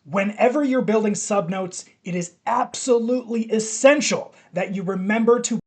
Whenever you're building subnotes, it is absolutely essential that you remember to.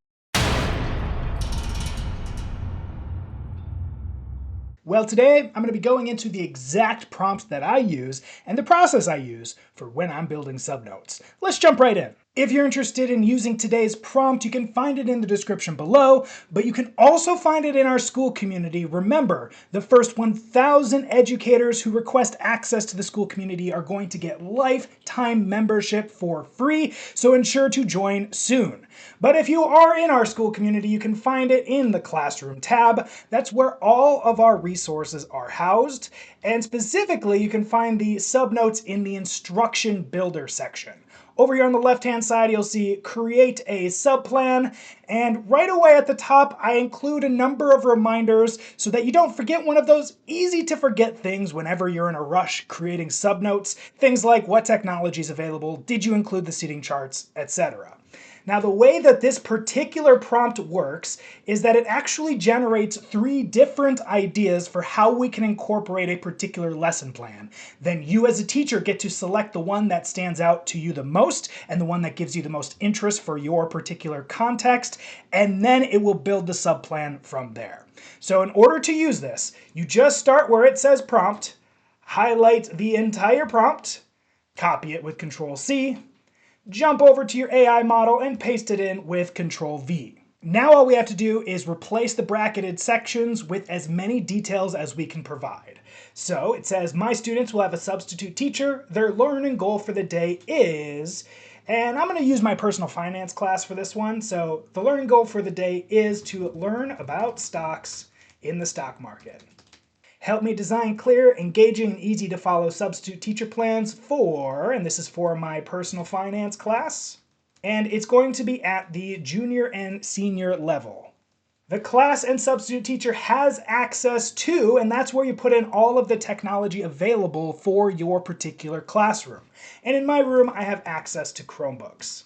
Well, today I'm going to be going into the exact prompts that I use and the process I use for when I'm building subnotes. Let's jump right in. If you're interested in using today's prompt, you can find it in the description below, but you can also find it in our school community. Remember, the first 1,000 educators who request access to the school community are going to get lifetime membership for free, so ensure to join soon. But if you are in our school community, you can find it in the Classroom tab. That's where all of our resources are housed, and specifically you can find the subnotes in the Instruction Builder section. Over here on the left-hand side, you'll see Create a Subplan, and right away at the top, I include a number of reminders so that you don't forget one of those easy-to-forget things whenever you're in a rush creating subnotes, things like what technology is available, did you include the seating charts, etc. Now, the way that this particular prompt works is that it actually generates 3 different ideas for how we can incorporate a particular lesson plan. Then you as a teacher get to select the one that stands out to you the most and the one that gives you the most interest for your particular context, and then it will build the subplan from there. So in order to use this, you just start where it says prompt, highlight the entire prompt, copy it with Control-C, jump over to your AI model and paste it in with Control-V. Now all we have to do is replace the bracketed sections with as many details as we can provide. So it says, my students will have a substitute teacher. Their learning goal for the day is, and I'm going to use my personal finance class for this one. So the learning goal for the day is to learn about stocks in the stock market. Help me design clear, engaging, and easy to follow substitute teacher plans for, and this is for my personal finance class, and it's going to be at the junior and senior level. The class and substitute teacher has access to, and that's where you put in all of the technology available for your particular classroom. And in my room, I have access to Chromebooks.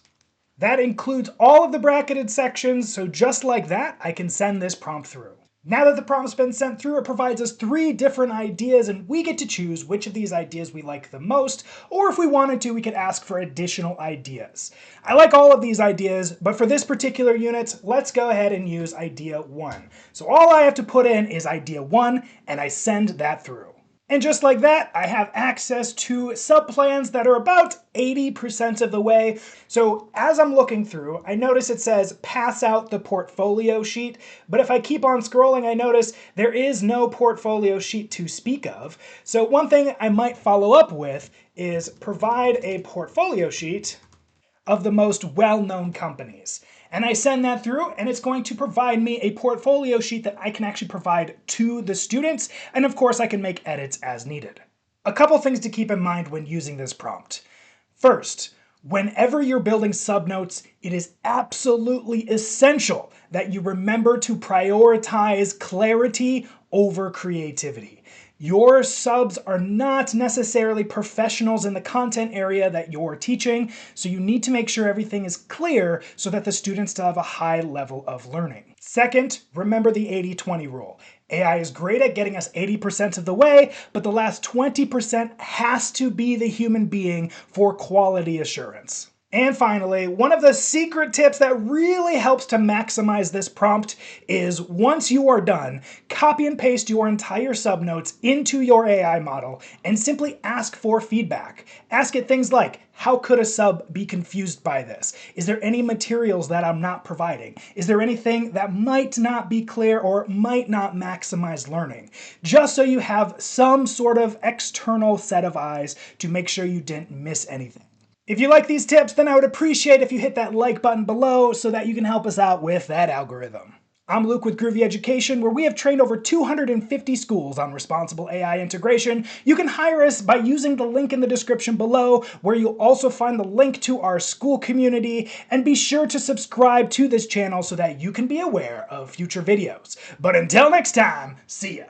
That includes all of the bracketed sections, so just like that, I can send this prompt through. Now that the prompt's been sent through, it provides us 3 different ideas, and we get to choose which of these ideas we like the most, or if we wanted to, we could ask for additional ideas. I like all of these ideas, but for this particular unit, let's go ahead and use idea 1. So all I have to put in is idea 1, and I send that through. And just like that, I have access to subplans that are about 80% of the way. So as I'm looking through, I notice it says pass out the portfolio sheet. But if I keep on scrolling, I notice there is no portfolio sheet to speak of. So one thing I might follow up with is provide a portfolio sheet of the most well-known companies. And I send that through, and it's going to provide me a portfolio sheet that I can actually provide to the students, and of course I can make edits as needed. A couple things to keep in mind when using this prompt. First, whenever you're building subnotes, it is absolutely essential that you remember to prioritize clarity over creativity. Your subs are not necessarily professionals in the content area that you're teaching, so you need to make sure everything is clear so that the students still have a high level of learning. Second, remember the 80-20 rule. AI is great at getting us 80% of the way, but the last 20% has to be the human being for quality assurance. And finally, one of the secret tips that really helps to maximize this prompt is once you are done, copy and paste your entire subnotes into your AI model and simply ask for feedback. Ask it things like, how could a sub be confused by this? Is there any materials that I'm not providing? Is there anything that might not be clear or might not maximize learning? Just so you have some sort of external set of eyes to make sure you didn't miss anything. If you like these tips, then I would appreciate if you hit that like button below so that you can help us out with that algorithm. I'm Luke with Groovy Education, where we have trained over 250 schools on responsible AI integration. You can hire us by using the link in the description below, where you'll also find the link to our school community, and be sure to subscribe to this channel so that you can be aware of future videos. But until next time, see ya!